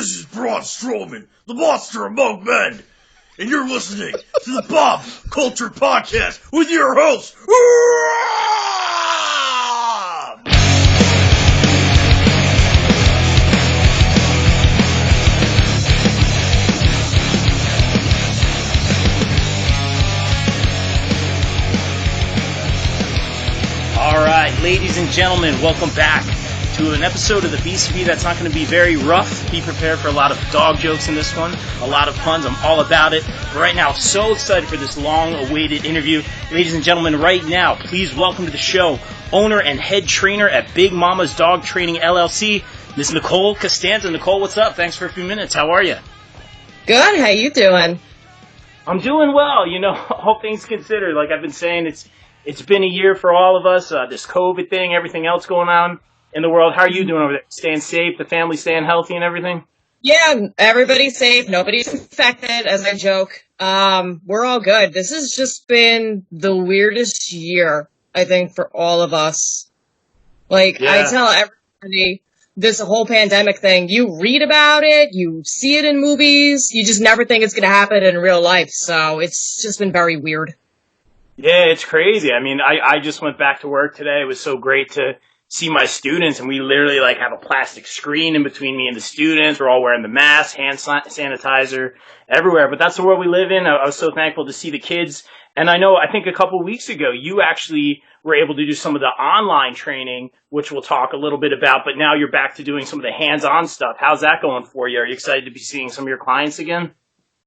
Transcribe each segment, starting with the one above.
This is Braun Strowman, the monster among men, and you're listening to the Pop Culture Podcast with your host, Rob! All right, ladies and gentlemen, welcome back to an episode of the BCB that's not going to be very rough. Be prepared for a lot of dog jokes in this one, a lot of puns. I'm all about it. But right now, so excited for this long-awaited interview. Ladies and gentlemen, right now, please welcome to the show owner and head trainer at Big Mama's Dog Training LLC, Miss Nicole Costanza. Nicole, what's up? Thanks for a few minutes. How are you? Good. How you doing? I'm doing well. You know, all things considered. Like I've been saying, it's been a year for all of us. This COVID thing, everything else going on in the world. How are you doing over there? Staying safe? The family staying healthy and everything? Yeah, everybody's safe. Nobody's infected, as I joke. We're all good. This has just been the weirdest year, I think, for all of us. Like, yeah. I tell everybody, this whole pandemic thing, you read about it, you see it in movies, you just never think it's going to happen in real life. So it's just been very weird. Yeah, it's crazy. I mean, I just went back to work today. It was so great to see my students, and we literally like have a plastic screen in between me and the students. We're all wearing the mask, hand sanitizer everywhere. But that's the world we live in. I was so thankful to see the kids. And I think a couple of weeks ago, you actually were able to do some of the online training, which we'll talk a little bit about. But now you're back to doing some of the hands-on stuff. How's that going for you? Are you excited to be seeing some of your clients again?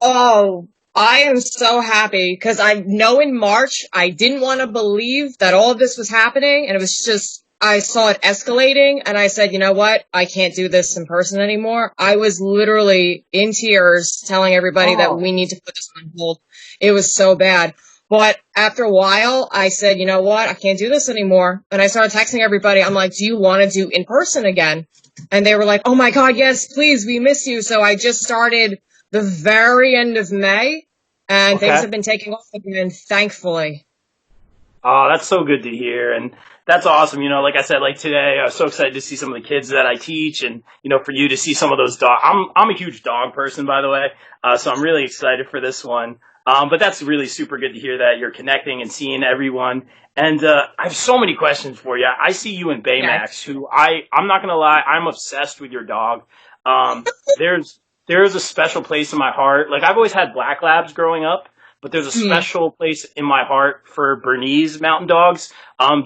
Oh, I am so happy because I know in March, I didn't want to believe that all of this was happening. And it was just, I saw it escalating and I said, you know what? I can't do this in person anymore. I was literally in tears telling everybody that we need to put this on hold. It was so bad. But after a while, I said, you know what? I can't do this anymore. And I started texting everybody. I'm like, do you want to do in person again? And they were like, oh my God, yes, please. We miss you. So I just started the very end of May and things have been taking off again, thankfully. Oh, that's so good to hear. And that's awesome. You know, like I said, like today, I was so excited to see some of the kids that I teach and, you know, for you to see some of those dogs. I'm a huge dog person, by the way. So I'm really excited for this one. But that's really super good to hear that you're connecting and seeing everyone. And, I have so many questions for you. I see you in Baymax, who I'm not going to lie, I'm obsessed with your dog. There's a special place in my heart. Like I've always had black labs growing up. But there's a special place in my heart for Bernese mountain dogs.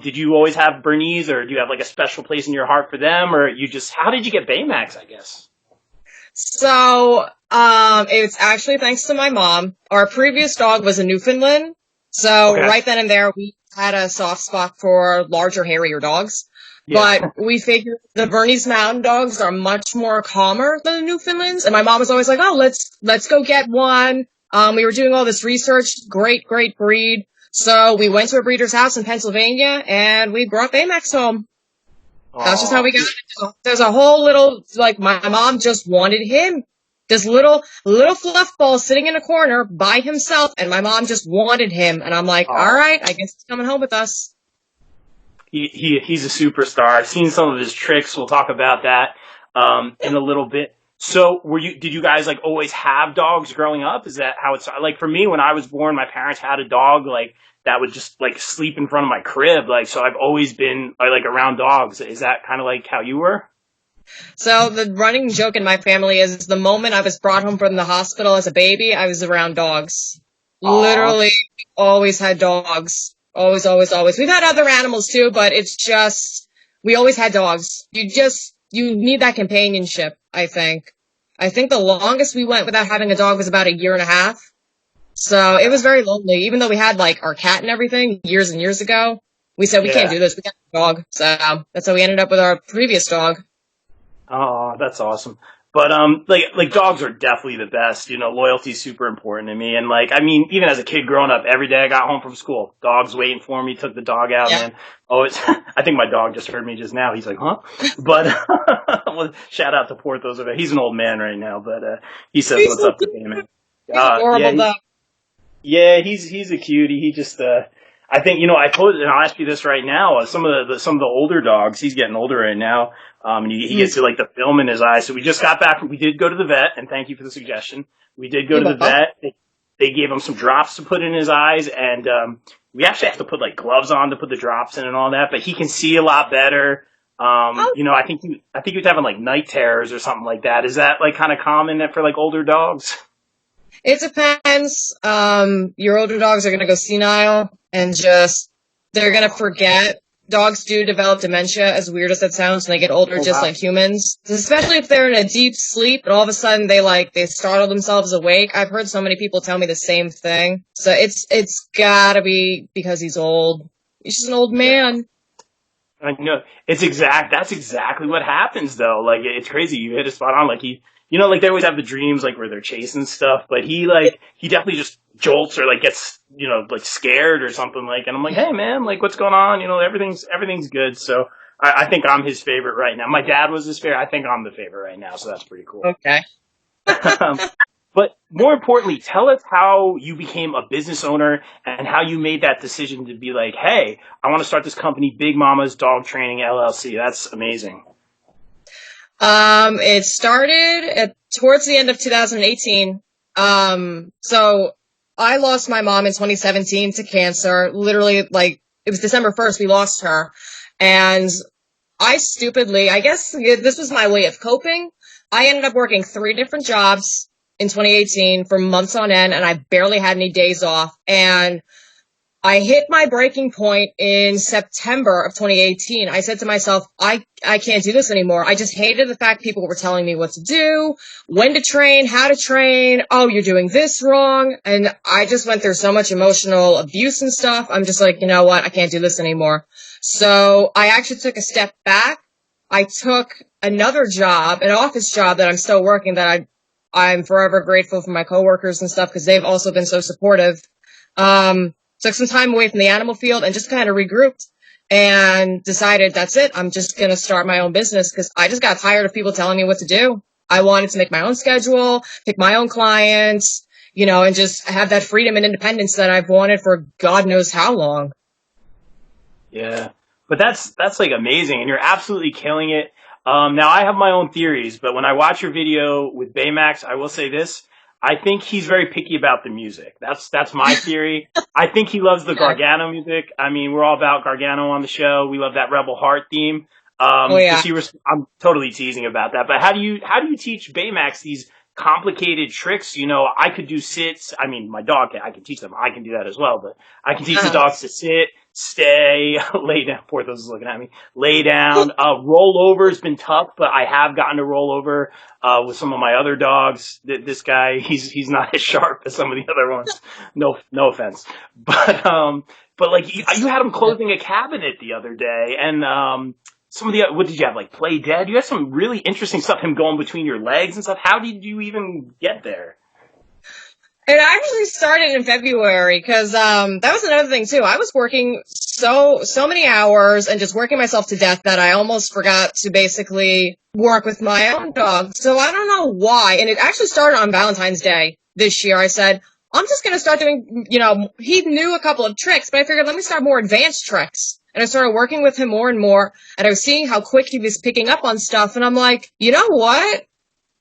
Did you always have Bernese, or do you have like a special place in your heart for them, or how did you get Baymax, I guess? So, it's actually thanks to my mom. Our previous dog was a Newfoundland. So right then and there, we had a soft spot for larger, hairier dogs. Yeah. But we figured the Bernese mountain dogs are much more calmer than the Newfoundlands. And my mom was always like, oh, let's go get one. We were doing all this research, great breed. So we went to a breeder's house in Pennsylvania and we brought Baymax home. That's just how we got it. There's a whole little, like my mom just wanted him. This little fluff ball sitting in a corner by himself and my mom just wanted him. And I'm like, all right, I guess he's coming home with us. He's a superstar. I've seen some of his tricks. We'll talk about that, in a little bit. So did you guys like always have dogs growing up? Is that how it's like for me when I was born, my parents had a dog like that would just like sleep in front of my crib. Like, so I've always been like around dogs. Is that kind of like how you were? So the running joke in my family is the moment I was brought home from the hospital as a baby, I was around dogs. Literally always had dogs. Always. We've had other animals too, but it's just, we always had dogs. You need that companionship, I think. I think the longest we went without having a dog was about a year and a half. So it was very lonely, even though we had like our cat and everything years and years ago. We said, we can't do this. We got a dog. So that's how we ended up with our previous dog. Oh, that's awesome. But, like dogs are definitely the best. You know, loyalty is super important to me. And like, I mean, even as a kid growing up, every day I got home from school, dogs waiting for me, took the dog out, man. Oh, I think my dog just heard me just now. He's like, huh? But, well, shout out to Porthos. He's an old man right now, but, he says, what's up to me, man? Horrible dog. Yeah, he's a cutie. He just, I think, I told, and I'll ask you this right now, some of the older dogs, he's getting older right now, and he gets to like the film in his eyes. So we just got back, we did go to the vet, and thank you for the suggestion. We did go to the vet. They gave him some drops to put in his eyes, and we actually have to put like gloves on to put the drops in and all that, but he can see a lot better. I think he was having like night terrors or something like that. Is that like kind of common for like older dogs? It depends. Your older dogs are going to go senile and they're going to forget. Dogs do develop dementia, as weird as that sounds, when they get older, like humans. Especially if they're in a deep sleep and all of a sudden they startle themselves awake. I've heard so many people tell me the same thing. So it's gotta be because he's old. He's just an old man. I know. That's exactly what happens though. Like, it's crazy. You hit a spot on. Like like they always have the dreams like where they're chasing stuff, but he definitely just jolts or like gets, like scared or something like, and I'm like, hey man, like what's going on? Everything's good. So I think I'm his favorite right now. My dad was his favorite. I think I'm the favorite right now. So that's pretty cool. Okay. But more importantly, tell us how you became a business owner and how you made that decision to be like, hey, I want to start this company, Big Mama's Dog Training LLC. That's amazing. It started towards the end of 2018. So I lost my mom in 2017 to cancer. Literally, like, it was December 1st, we lost her. And I guess this was my way of coping. I ended up working 3 different jobs in 2018 for months on end, and I barely had any days off. And I hit my breaking point in September of 2018. I said to myself, I can't do this anymore. I just hated the fact people were telling me what to do, when to train, how to train. Oh, you're doing this wrong. And I just went through so much emotional abuse and stuff. I'm just like, you know what? I can't do this anymore. So I actually took a step back. I took another job, an office job that I'm still working, that I'm forever grateful for my coworkers and stuff, because they've also been so supportive. Took some time away from the animal field and just kind of regrouped and decided that's it. I'm just going to start my own business because I just got tired of people telling me what to do. I wanted to make my own schedule, pick my own clients, and just have that freedom and independence that I've wanted for God knows how long. Yeah, but that's like amazing, and you're absolutely killing it. Now I have my own theories, but when I watch your video with Baymax, I will say this. I think he's very picky about the music. That's my theory. I think he loves the Gargano music. I mean, we're all about Gargano on the show. We love that Rebel Heart theme. I'm totally teasing about that. But how do you teach Baymax these complicated tricks? I could do sits. I mean, my dog, I can teach them. I can do that as well. But I can teach the dogs to sit, stay, lay down. Porthos is looking at me. Lay down. Roll over has been tough, but I have gotten to roll over with some of my other dogs. This guy, he's not as sharp as some of the other ones. No offense, but like you had him closing a cabinet the other day, and some of the what did you have, like play dead? You had some really interesting stuff. Him going between your legs and stuff. How did you even get there? It actually started in February because that was another thing too. I was working so many hours and just working myself to death that I almost forgot to basically work with my own dog. So I don't know why. And it actually started on Valentine's Day this year. I said, I'm just going to start doing, he knew a couple of tricks, but I figured let me start more advanced tricks. And I started working with him more and more. And I was seeing how quick he was picking up on stuff. And I'm like, you know what?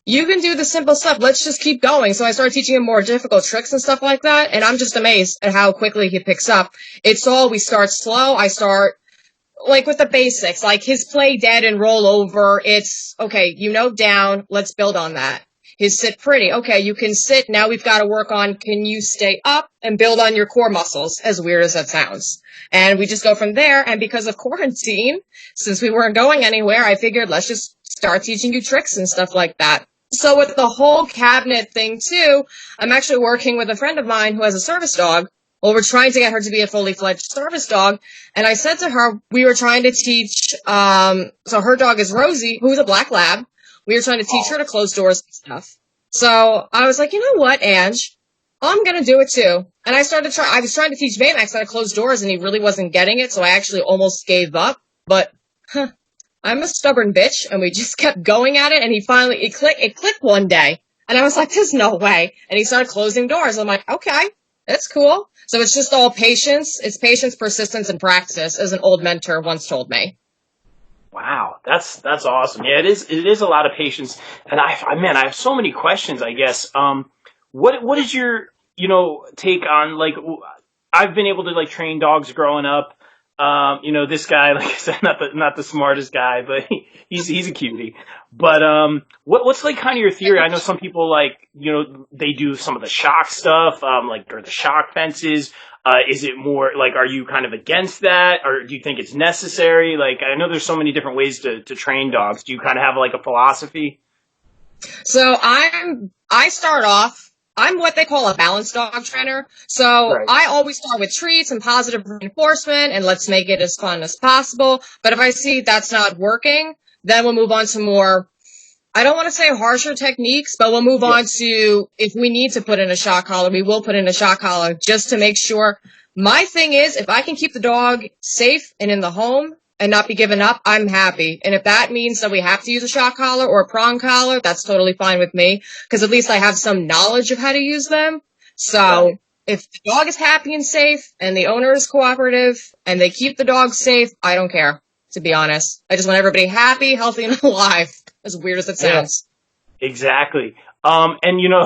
You can do the simple stuff. Let's just keep going. So I started teaching him more difficult tricks and stuff like that. And I'm just amazed at how quickly he picks up. We start slow. I start like with the basics, like his play dead and roll over. It's okay. Down. Let's build on that. His sit pretty. Okay. You can sit. Now we've got to work on, can you stay up and build on your core muscles, as weird as that sounds. And we just go from there. And because of quarantine, since we weren't going anywhere, I figured let's just start teaching you tricks and stuff like that. So with the whole cabinet thing too, I'm actually working with a friend of mine who has a service dog. Well, we're trying to get her to be a fully fledged service dog. And I said to her, we were trying to teach, so her dog is Rosie, who's a black lab. We were trying to teach her to close doors and stuff. So I was like, you know what, Ange? I'm going to do it too. And I was trying to teach Baymax how to close doors and he really wasn't getting it. So I actually almost gave up, but I'm a stubborn bitch, and we just kept going at it, and it clicked one day, and I was like, there's no way, and he started closing doors. I'm like, okay, that's cool. So it's just all patience. It's patience, persistence, and practice, as an old mentor once told me. Wow, that's awesome. Yeah, it is a lot of patience. And I have so many questions, I guess. What is your, take on, like, I've been able to, like, train dogs growing up. This guy, like I said, not the smartest guy, but he's a cutie. But what's like kind of your theory? I know some people, like, they do some of the shock stuff, or the shock fences. Is it more like, are you kind of against that, or do you think it's necessary? Like, I know there's so many different ways to train dogs. Do you kind of have like a philosophy? So I start off, I'm what they call a balanced dog trainer. So Right. I always start with treats and positive reinforcement and let's make it as fun as possible. But if I see that's not working, then we'll move on to more, I don't want to say harsher techniques, but we'll move on to, if we need to put in a shock collar, we will put in a shock collar just to make sure. My thing is, if I can keep the dog safe and in the home and not be given up, I'm happy. And if that means that we have to use a shock collar or a prong collar, that's totally fine with me, because at least I have some knowledge of how to use them. So if the dog is happy and safe and the owner is cooperative and they keep the dog safe, I don't care, to be honest. I just want everybody happy, healthy, and alive, as weird as it sounds. Yeah, exactly. And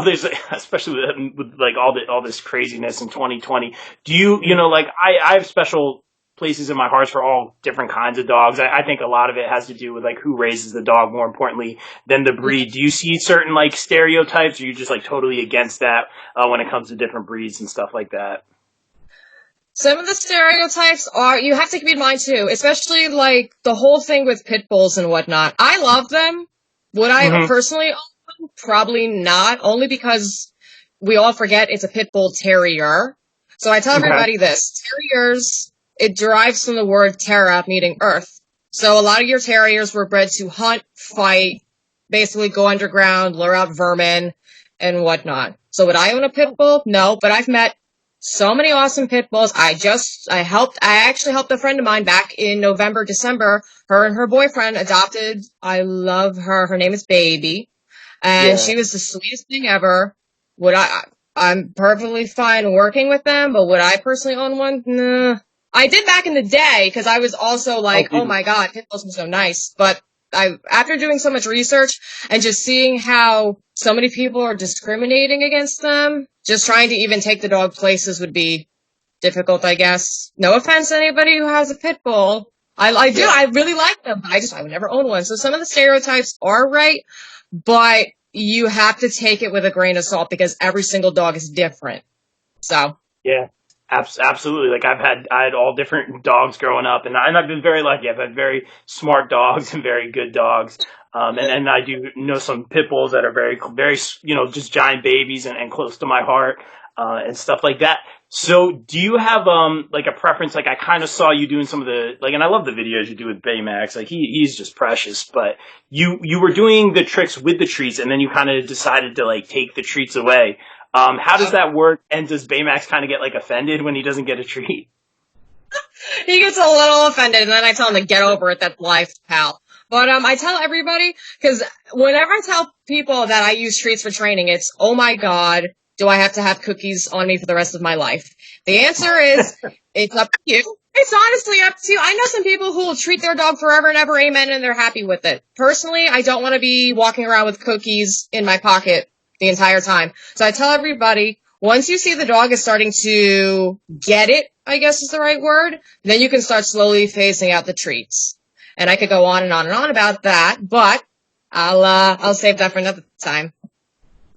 there's, especially with like all this craziness in 2020. Do you, like, I have special places in my heart for all different kinds of dogs. I think a lot of it has to do with like who raises the dog more importantly than the breed. Do you see certain like stereotypes, or are you just like totally against that when it comes to different breeds and stuff like that? Some of the stereotypes are, you have to keep in mind too, especially like the whole thing with pit bulls and whatnot. I love them. Would I personally own one? Probably not, only because we all forget it's a pit bull terrier. So I tell everybody this, terriers, it derives from the word terra, meaning earth. So a lot of your terriers were bred to hunt, fight, basically go underground, lure out vermin, and whatnot. So would I own a pit bull? No, but I've met so many awesome pit bulls. I actually helped a friend of mine back in November, December. Her and her boyfriend adopted, I love her. Her name is Baby. And she was the sweetest thing ever. I'm perfectly fine working with them, but would I personally own one? Nah. I did back in the day, because I was also like, oh my God, pit bulls are so nice. But after doing so much research and just seeing how so many people are discriminating against them, just trying to even take the dog places would be difficult, I guess. No offense to anybody who has a pit bull. I do. I really like them, but I would never own one. So some of the stereotypes are right, but you have to take it with a grain of salt because every single dog is different. So. Yeah. Absolutely. Like I had all different dogs growing up, and I've been very lucky. I've had very smart dogs and very good dogs. And I do know some pit bulls that are very, very, just giant babies and close to my heart, and stuff like that. So do you have, like a preference? Like I kind of saw you doing some of the, like, and I love the videos you do with Baymax. Like he's just precious, but you were doing the tricks with the treats, and then you kind of decided to like take the treats away. How does that work? And does Baymax kind of get like offended when he doesn't get a treat? He gets a little offended, and then I tell him to get over it. That's life, pal. But I tell everybody, because whenever I tell people that I use treats for training, it's, oh my God, do I have to have cookies on me for the rest of my life? The answer is, it's up to you. It's honestly up to you. I know some people who will treat their dog forever and ever, amen, and they're happy with it. Personally, I don't want to be walking around with cookies in my pocket the entire time. So I tell everybody, once you see the dog is starting to get it, I guess is the right word, then you can start slowly phasing out the treats. And I could go on and on and on about that, but I'll save that for another time.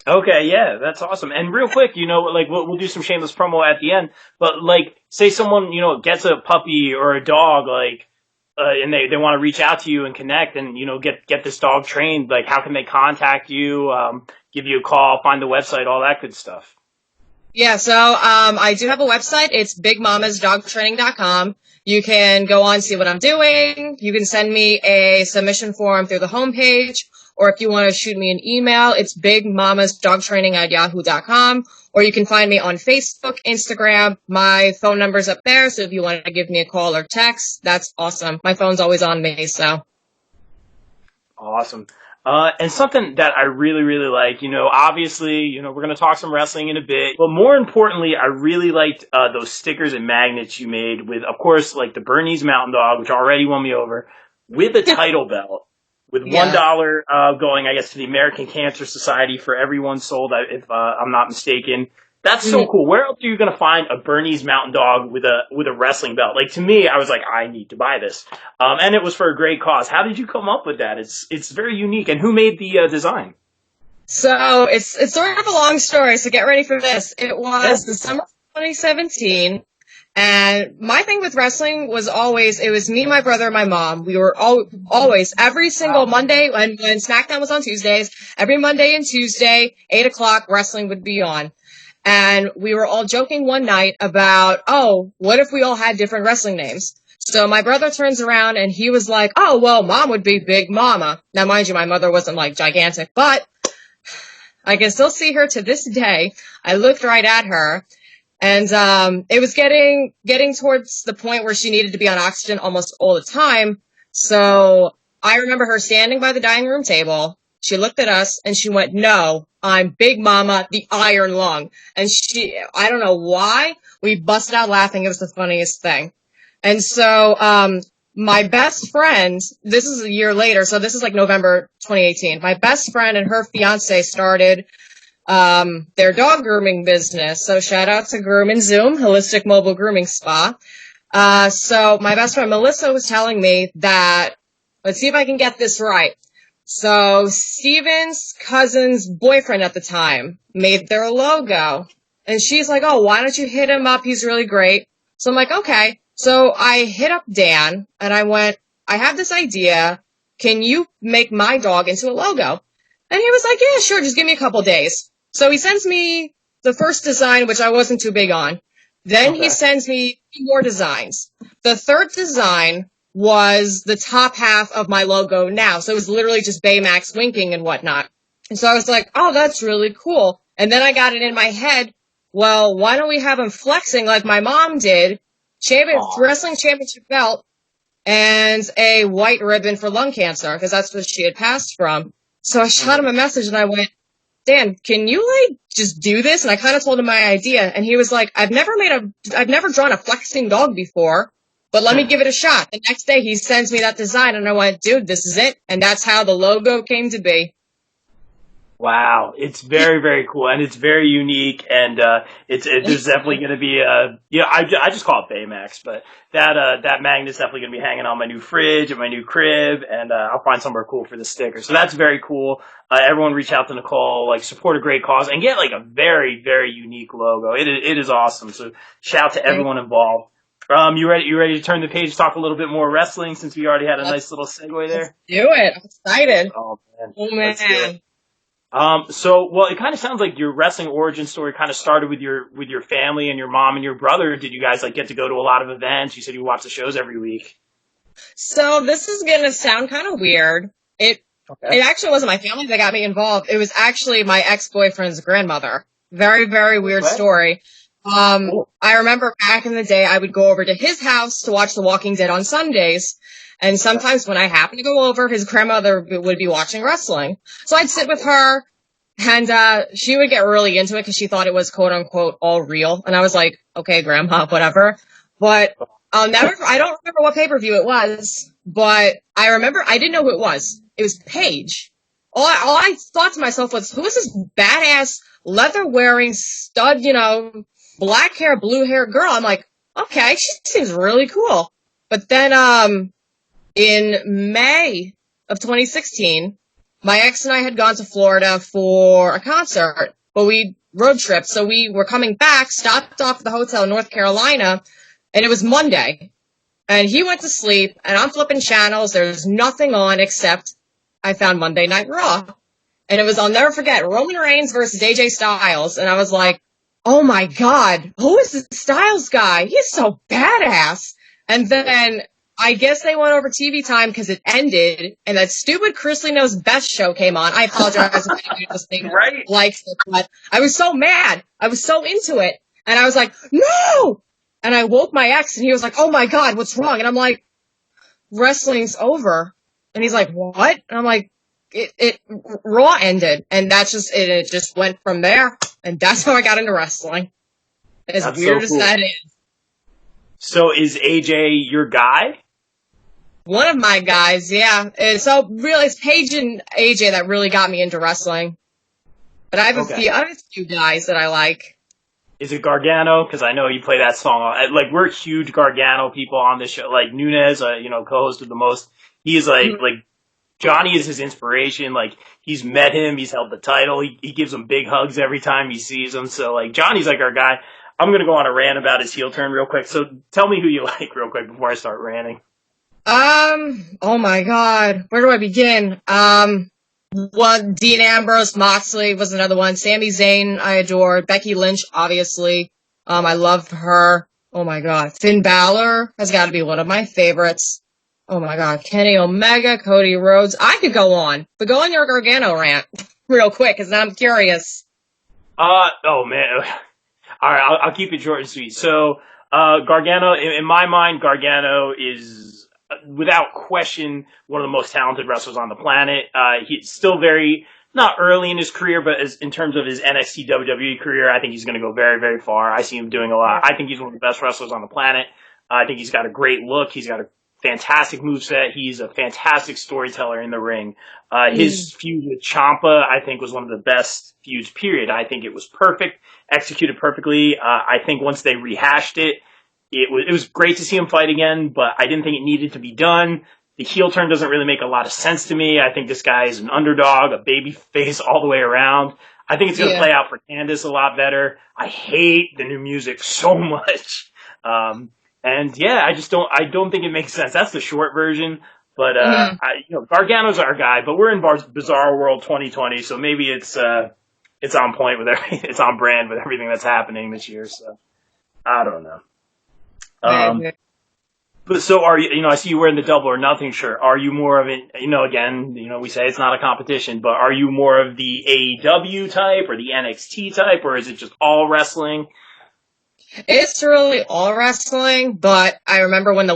Okay, yeah, that's awesome. And real quick, like we'll do some shameless promo at the end, but like say someone, gets a puppy or a dog, like, and they want to reach out to you and connect and, get this dog trained, like how can they contact you, give you a call, find the website, all that good stuff? Yeah, so I do have a website. It's bigmamasdogtraining.com. You can go on, see what I'm doing. You can send me a submission form through the homepage, or if you want to shoot me an email, it's bigmamasdogtraining@yahoo.com, or you can find me on Facebook, Instagram. My phone number's up there, so if you want to give me a call or text, that's awesome. My phone's always on me, so. Awesome. And something that I really, really like, obviously, we're going to talk some wrestling in a bit, but more importantly, I really liked those stickers and magnets you made with, of course, like the Bernese Mountain Dog, which already won me over, with a title belt, with $1 going, I guess, to the American Cancer Society for everyone sold, if I'm not mistaken. That's so cool. Where else are you going to find a Bernese Mountain Dog with a wrestling belt? Like, to me, I was like, I need to buy this. And it was for a great cause. How did you come up with that? It's very unique. And who made the design? So it's sort of a long story, so get ready for this. It was December 2017, and my thing with wrestling was always, it was me, my brother, and my mom. We were always, every single Monday, when SmackDown was on Tuesdays, every Monday and Tuesday, 8 o'clock, wrestling would be on. And we were all joking one night about, what if we all had different wrestling names? So my brother turns around and he was like, well, Mom would be Big Momma. Now, mind you, my mother wasn't like gigantic, but I can still see her to this day. I looked right at her, and it was getting towards the point where she needed to be on oxygen almost all the time. So I remember her standing by the dining room table. She looked at us and she went, "No, I'm Big Momma, the Iron Lung." And I don't know why, we busted out laughing. It was the funniest thing. And so, my best friend, this is a year later, so this is like November 2018. My best friend and her fiance started, their dog grooming business. So shout out to Groom and Zoom, Holistic Mobile Grooming Spa. So my best friend Melissa was telling me that, let's see if I can get this right. So Steven's cousin's boyfriend at the time made their logo, and she's like, why don't you hit him up? He's really great. So I'm like, okay. So I hit up Dan and I went, I have this idea. Can you make my dog into a logo? And he was like, yeah, sure. Just give me a couple days. So he sends me the first design, which I wasn't too big on. Then he sends me more designs. The third design was the top half of my logo now. So it was literally just Baymax winking and whatnot. And so I was like, that's really cool. And then I got it in my head, well, why don't we have him flexing like my mom did? Wrestling championship belt and a white ribbon for lung cancer, because that's what she had passed from. So I shot him a message and I went, Dan, can you just do this? And I kind of told him my idea, and he was like, I've never drawn a flexing dog before, but let me give it a shot. The next day he sends me that design and I went, dude, this is it. And that's how the logo came to be. Wow, it's very, very cool, and it's very unique, and there's definitely going to be I just call it Baymax, but that magnet's definitely going to be hanging on my new fridge and my new crib, and I'll find somewhere cool for the sticker. So that's very cool. Everyone reach out to Nicole, support a great cause, and get a very, very unique logo. It is awesome. So shout out to everyone involved. You ready to turn the page, talk a little bit more wrestling, since we already had a nice little segue there? Let's do it. I'm excited. Oh man. Let's do it. It kind of sounds like your wrestling origin story kind of started with your family and your mom and your brother. Did you guys get to go to a lot of events? You said you watch the shows every week. So this is going to sound kind of weird. It actually wasn't my family that got me involved. It was actually my ex-boyfriend's grandmother. Very, very weird story. Cool. I remember back in the day, I would go over to his house to watch The Walking Dead on Sundays. And sometimes when I happened to go over, his grandmother would be watching wrestling. So I'd sit with her, and she would get really into it because she thought it was quote unquote all real. And I was like, okay, grandma, whatever. But I don't remember what pay-per-view it was, but I remember I didn't know who it was. It was Paige. All I thought to myself was, who is this badass leather-wearing stud, black hair, blue hair girl? I'm like, okay, she seems really cool. But then, in May of 2016, my ex and I had gone to Florida for a concert, but we road tripped. So we were coming back, stopped off at the hotel in North Carolina, and it was Monday. And he went to sleep, and I'm flipping channels. There's nothing on except I found Monday Night Raw. And it was, I'll never forget, Roman Reigns versus AJ Styles. And I was like, oh my God, who is this Styles guy? He's so badass. And then I guess they went over TV time because it ended, and that stupid Krus Knows Best show came on. I apologize if anybody listening likes it, but I was so mad. I was so into it. And I was like, no! And I woke my ex, and he was like, oh my God, what's wrong? And I'm like, wrestling's over. And he's like, what? And I'm like, Raw ended, and that's just it. It just went from there, and that's how I got into wrestling. As That's weird so as cool. that is. So is AJ your guy? One of my guys, yeah. So really, it's Paige and AJ that really got me into wrestling. But I have a few guys that I like. Is it Gargano? Because I know you play that song. Like, we're huge Gargano people on this show. Like, Nunez, co-hosted the most. He is like Johnny is his inspiration. Like, he's met him. He's held the title. He gives him big hugs every time he sees him. So, like, Johnny's like our guy. I'm going to go on a rant about his heel turn real quick. So tell me who you like real quick before I start ranting. Oh my God. Where do I begin? Dean Ambrose, Moxley was another one. Sami Zayn, I adored. Becky Lynch, obviously. I loved her. Oh my God. Finn Balor has got to be one of my favorites. Oh my God. Kenny Omega, Cody Rhodes. I could go on, but go on your Gargano rant real quick, because I'm curious. Oh man. All right, I'll keep it short and sweet. So, Gargano, in my mind, Gargano is, without question, one of the most talented wrestlers on the planet. He's still very, not early in his career, but in terms of his NXT WWE career, I think he's going to go very, very far. I see him doing a lot. I think he's one of the best wrestlers on the planet. I think he's got a great look. He's got a fantastic moveset. He's a fantastic storyteller in the ring. His feud with Ciampa, I think, was one of the best feuds, period. I think it was perfect, executed perfectly. I think once they rehashed it, it was great to see him fight again, but I didn't think it needed to be done. The heel turn doesn't really make a lot of sense to me. I think this guy is an underdog, a baby face all the way around. I think it's going to play out for Candice a lot better. I hate the new music so much. And yeah, I don't think it makes sense. That's the short version. But, Gargano's our guy, but we're in Bizarre World 2020, so maybe it's on point with it's on brand with everything that's happening this year. So I don't know. But so are you, I see you wearing the Double or Nothing shirt. Are you more of an, again, we say it's not a competition, but are you more of the AEW type or the NXT type, or is it just all wrestling? It's really all wrestling, but I remember when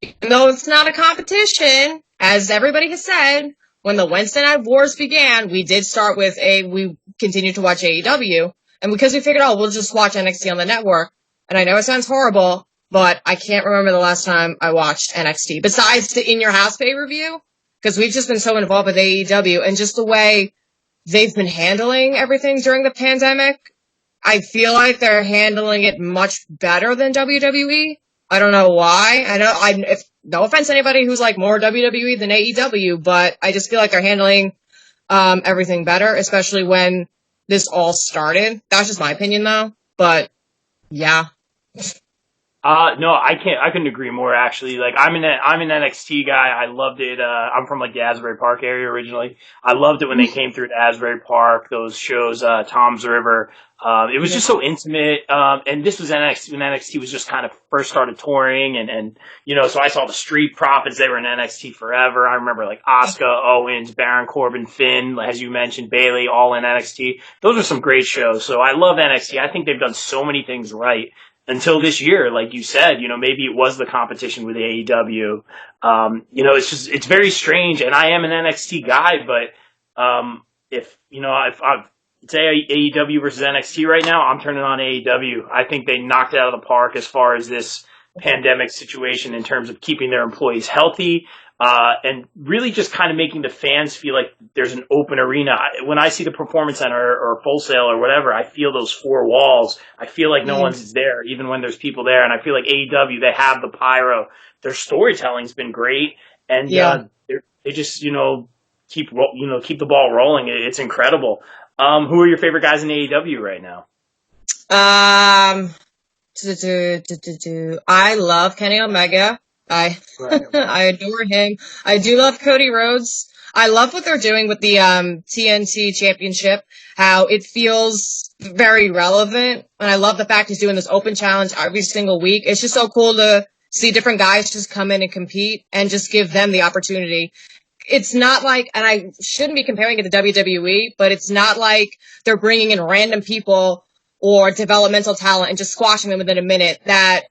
even though it's not a competition, as everybody has said, when the Wednesday Night Wars began, we did start with we continued to watch AEW, and because we figured, we'll just watch NXT on the network. And I know it sounds horrible, but I can't remember the last time I watched NXT, besides the In Your House pay-per-view, because we've just been so involved with AEW, and just the way they've been handling everything during the pandemic, I feel like they're handling it much better than WWE. I don't know why. No offense to anybody who's like more WWE than AEW, but I just feel like they're handling everything better, especially when this all started. That's just my opinion, though. But yeah. No, I couldn't agree more, actually. Like, I'm an NXT guy. I loved it. I'm from, like, the Asbury Park area originally. I loved it when they came through to Asbury Park, those shows, Tom's River. It was just so intimate. And this was NXT, when NXT was just kind of first started touring. And so I saw the Street Profits. They were in NXT forever. I remember, like, Asuka, Owens, Baron Corbin, Finn, as you mentioned, Bayley, all in NXT. Those are some great shows. So I love NXT. I think they've done so many things right. Until this year, like you said, maybe it was the competition with AEW. It's very strange, and I am an NXT guy, but if I say AEW versus NXT right now, I'm turning on AEW. I think they knocked it out of the park as far as this pandemic situation in terms of keeping their employees healthy, and really just kind of making the fans feel like there's an open arena. When I see the Performance Center or Full Sail or whatever, I feel those four walls. I feel like no one's there, even when there's people there. And I feel like AEW, they have the pyro. Their storytelling's been great, and they just keep the ball rolling. It's incredible. Who are your favorite guys in AEW right now? I love Kenny Omega. I adore him. I do love Cody Rhodes. I love what they're doing with the TNT Championship, how it feels very relevant. And I love the fact he's doing this open challenge every single week. It's just so cool to see different guys just come in and compete and just give them the opportunity. It's not like, and I shouldn't be comparing it to WWE, but it's not like they're bringing in random people or developmental talent and just squashing them within a minute. That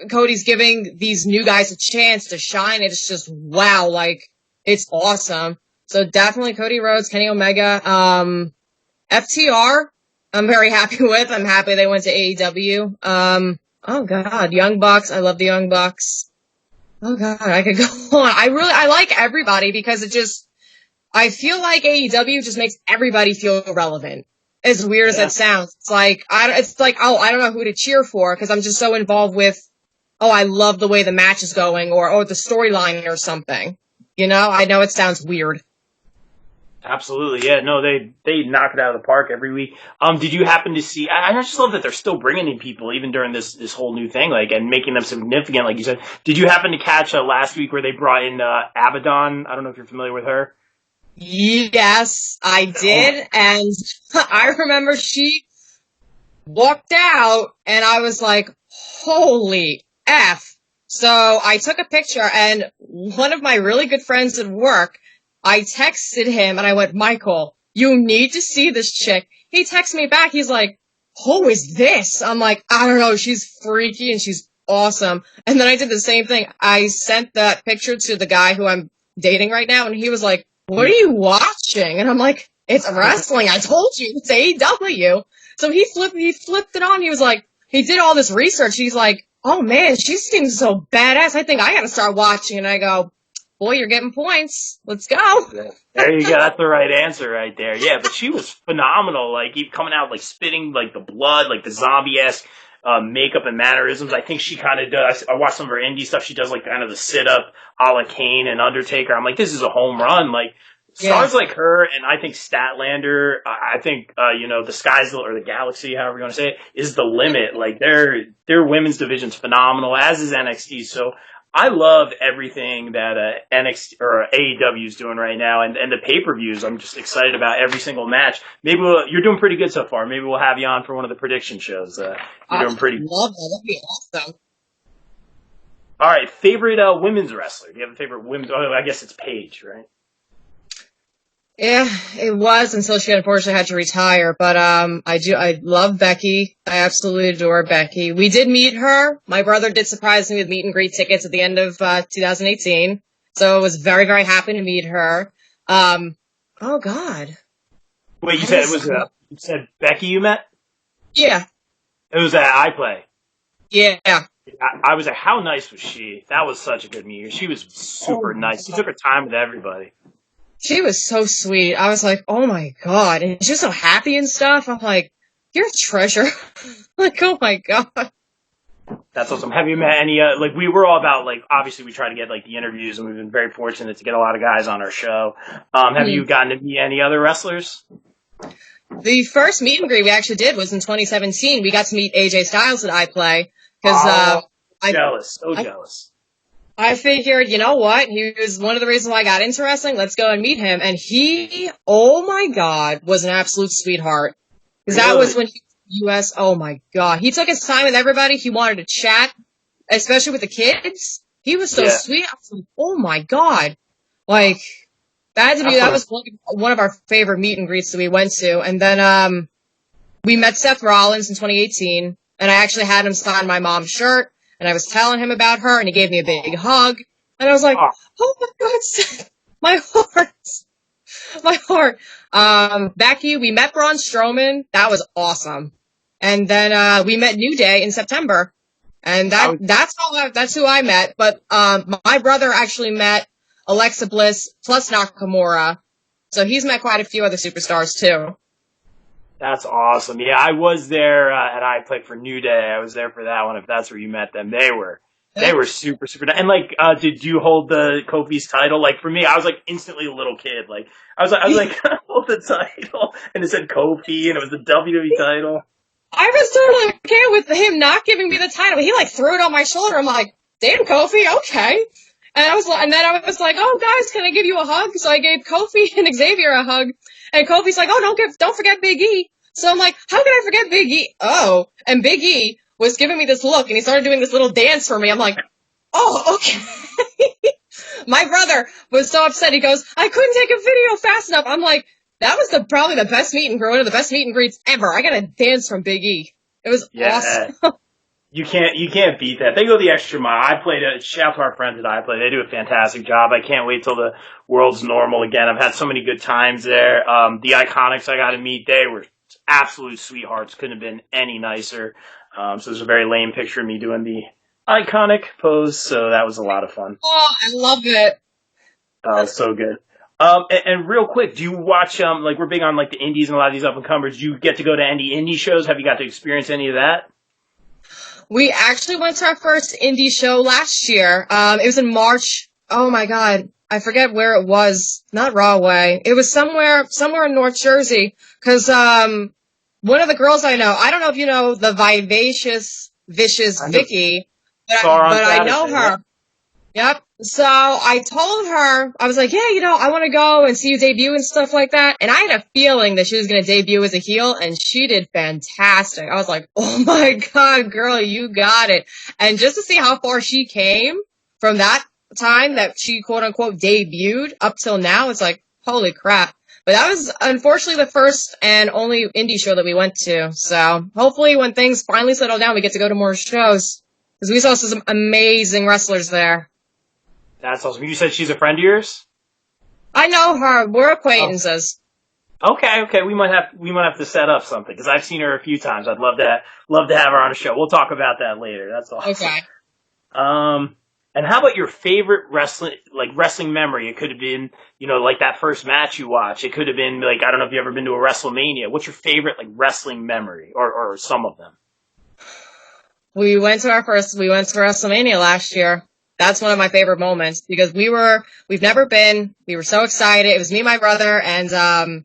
Cody's giving these new guys a chance to shine. It's just, wow, like, it's awesome. So definitely Cody Rhodes, Kenny Omega, FTR. I'm very happy with. I'm happy they went to AEW. Oh God, Young Bucks. I love the Young Bucks. Oh God, I could go on. I like everybody because I feel like AEW just makes everybody feel relevant. As weird as it sounds. It's like, I don't know who to cheer for because I'm just so involved with, I love the way the match is going or the storyline or something. You know, I know it sounds weird. Absolutely, yeah. No, they knock it out of the park every week. Did you happen to see? I just love that they're still bringing in people even during this whole new thing, like, and making them significant, like you said. Did you happen to catch last week where they brought in Abaddon? I don't know if you're familiar with her. Yes, I did, and I remember she walked out, and I was like, holy F. So I took a picture, and one of my really good friends at work, I texted him, and I went, Michael, you need to see this chick. He texted me back, he's like, who is this? I'm like, I don't know, she's freaky, and she's awesome. And then I did the same thing. I sent that picture to the guy who I'm dating right now, and he was like, what are you watching? And I'm like, it's wrestling. I told you, it's AEW. So he flipped it on. He was like, he did all this research. He's like, oh man, she seems so badass. I think I gotta start watching. And I go, boy, you're getting points. Let's go. There you go. That's the right answer right there. Yeah, but she was phenomenal. Like, coming out, like, spitting, like, the blood, like, the zombie-esque makeup and mannerisms. I think she kind of does. I watched some of her indie stuff. She does, like, kind of the sit-up a la Kane and Undertaker. I'm like, this is a home run. Like, stars like her, and I think Statlander, I think, the sky's or the galaxy, however you want to say it, is the limit. Like, their women's division's phenomenal, as is NXT. So I love everything that NXT or AEW is doing right now, and the pay-per-views. I'm just excited about every single match. Maybe you're doing pretty good so far. Maybe we'll have you on for one of the prediction shows. You're doing pretty. Love that. That'd be awesome. All right, favorite women's wrestler. Do you have a favorite women's? Oh, I guess it's Paige, right? Yeah, it was until she unfortunately had to retire. But I love Becky. I absolutely adore Becky. We did meet her. My brother did surprise me with meet and greet tickets at the end of 2018. So I was very, very happy to meet her. Oh God. Wait, you said Becky you met? Yeah. It was at iPlay. Yeah. I was like, how nice was she? That was such a good meeting. She was super nice. She took her time with everybody. She was so sweet. I was like, oh my God. And she's so happy and stuff. I'm like, you're a treasure. Like, oh my God. That's awesome. Have you met any, we were all about, like, obviously we try to get, like, the interviews, and we've been very fortunate to get a lot of guys on our show. Have you gotten to meet any other wrestlers? The first meet and greet we actually did was in 2017. We got to meet AJ Styles at iPlay. Because jealous. Jealous. I figured, you know what? He was one of the reasons why I got into wrestling. Let's go and meet him. And he, oh my God, was an absolute sweetheart. Because that was when he was US. Oh my God. He took his time with everybody. He wanted to chat, especially with the kids. He was so sweet. I was like, oh my God. Like, that was one of our favorite meet and greets that we went to. And then, we met Seth Rollins in 2018. And I actually had him sign my mom's shirt, and I was telling him about her, and he gave me a big hug. And I was like, oh my God, Seth, my heart. Becky, we met Braun Strowman. That was awesome. And then, we met New Day in September. And that's who I met. But, my brother actually met Alexa Bliss plus Nakamura. So he's met quite a few other superstars too. That's awesome. Yeah, I was there at iPlay for New Day. I was there for that one. If that's where you met them, they were super, super. And like, did you hold the Kofi's title? Like for me, I was like instantly a little kid. Like I was like, hold the title, and it said Kofi, and it was the WWE title. I was totally okay with him not giving me the title. He like threw it on my shoulder. I'm like, damn, Kofi, okay. And I was like, oh guys, can I give you a hug? So I gave Kofi and Xavier a hug. And Kofi's like, oh, don't forget Big E. So I'm like, how can I forget Big E? Oh, and Big E was giving me this look, and he started doing this little dance for me. I'm like, oh, okay. My brother was so upset. He goes, I couldn't take a video fast enough. I'm like, that was probably the best meet and greet, one of the best meet and greets ever. I got a dance from Big E. It was awesome. You can't beat that. They go the extra mile. Shout out to our friends at iPlay. They do a fantastic job. I can't wait till the world's normal again. I've had so many good times there. The Iconics I got to meet, they were absolute sweethearts. Couldn't have been any nicer. So there's a very lame picture of me doing the iconic pose. So that was a lot of fun. Oh, I love it. Oh, so good. And real quick, do you watch, like we're big on like the indies and a lot of these up and comers. Do you get to go to any indie shows? Have you got to experience any of that? We actually went to our first indie show last year. It was in March. Oh my God. I forget where it was. Not Rahway. It was somewhere in North Jersey. Cause, one of the girls I know, I don't know if you know the Vicious Vicky, but I know her. Yep. So I told her, I was like, yeah, I want to go and see you debut and stuff like that. And I had a feeling that she was going to debut as a heel, and she did fantastic. I was like, oh my God, girl, you got it. And just to see how far she came from that time that she quote unquote debuted up till now, it's like, holy crap. But that was unfortunately the first and only indie show that we went to. So hopefully when things finally settle down, we get to go to more shows. Because we saw some amazing wrestlers there. That's awesome. You said she's a friend of yours? I know her. We're acquaintances. Oh. Okay. We might have to set up something because I've seen her a few times. I'd love to have her on a show. We'll talk about that later. That's awesome. Okay. And how about your favorite wrestling memory? It could have been, like that first match you watched. It could have been like, I don't know if you've ever been to a WrestleMania. What's your favorite wrespling memory or some of them? We went to WrestleMania last year. That's one of my favorite moments because we've never been, we were so excited. It was me, my brother, and,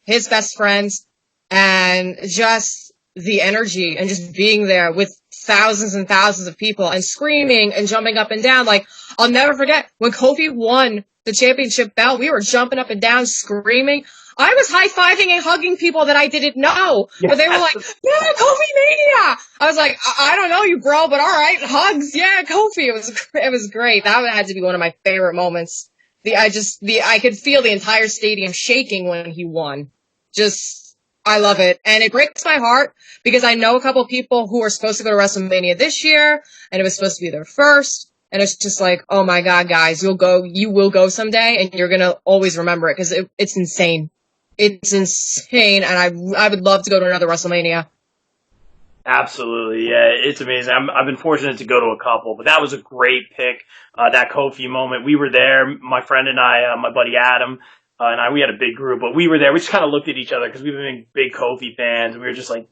his best friends, and just the energy and just being there with thousands and thousands of people and screaming and jumping up and down. Like, I'll never forget when Kofi won the championship belt, we were jumping up and down, screaming. I was high-fiving and hugging people that I didn't know. But they were like, yeah, Kofi Mania! I was like, I don't know you, bro, but alright, hugs, yeah, Kofi. It was great. That had to be one of my favorite moments. I could feel the entire stadium shaking when he won. I love it. And it breaks my heart because I know a couple of people who are supposed to go to WrestleMania this year, and it was supposed to be their first. And it's just like, oh my God, guys, you will go someday, and you're gonna always remember it because it's insane. It's insane, and I would love to go to another WrestleMania. Absolutely, yeah, it's amazing. I've been fortunate to go to a couple, but that was a great pick. That Kofi moment, we were there. My friend and I, my buddy Adam, and we had a big group, but we were there. We just kind of looked at each other because we've been big Kofi fans. And we were just like,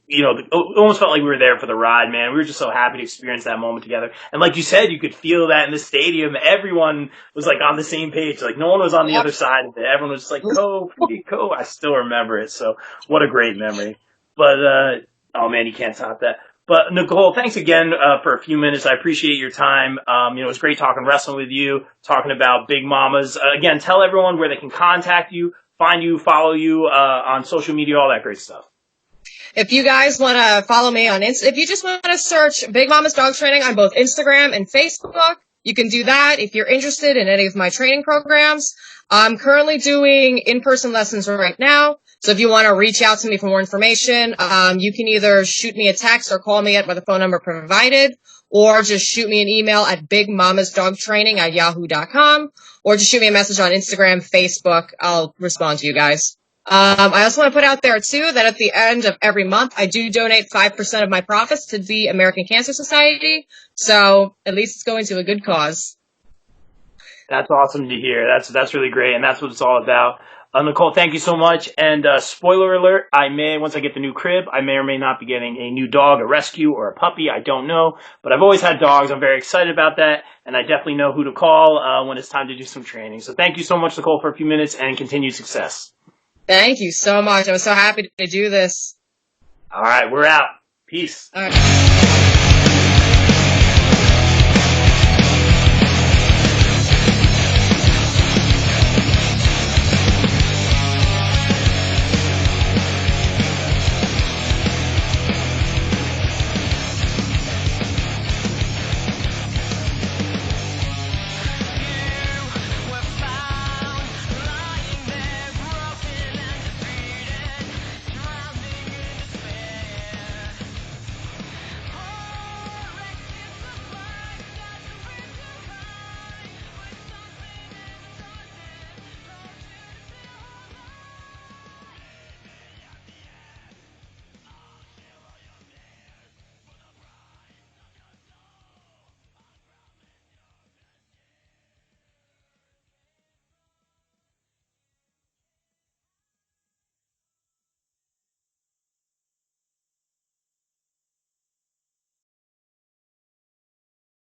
almost felt like we were there for the ride, man. We were just so happy to experience that moment together. And like you said, you could feel that in the stadium. Everyone was like on the same page. Like no one was on the other side of it. Everyone was just like, Kofi. I still remember it. So what a great memory. But, oh man, you can't top that. But Nicole, thanks again for a few minutes. I appreciate your time. It was great talking wrestling with you, talking about Big Mommas. Again, tell everyone where they can contact you, find you, follow you on social media, all that great stuff. If you guys want to follow me on if you just want to search Big Mommas Dog Training on both Instagram and Facebook, you can do that. If you're interested in any of my training programs, I'm currently doing in-person lessons right now. So if you want to reach out to me for more information, you can either shoot me a text or call me at the phone number provided, or just shoot me an email at bigmamasdogtraining@yahoo.com, or just shoot me a message on Instagram, Facebook. I'll respond to you guys. I also want to put out there too that at the end of every month, I do donate 5% of my profits to the American Cancer Society. So at least it's going to a good cause. That's awesome to hear. That's really great, and that's what it's all about. Nicole, thank you so much. And spoiler alert, once I get the new crib, I may or may not be getting a new dog, a rescue, or a puppy. I don't know. But I've always had dogs. I'm very excited about that. And I definitely know who to call when it's time to do some training. So thank you so much, Nicole, for a few minutes, and continued success. Thank you so much. I was so happy to do this. All right, we're out. Peace. All right.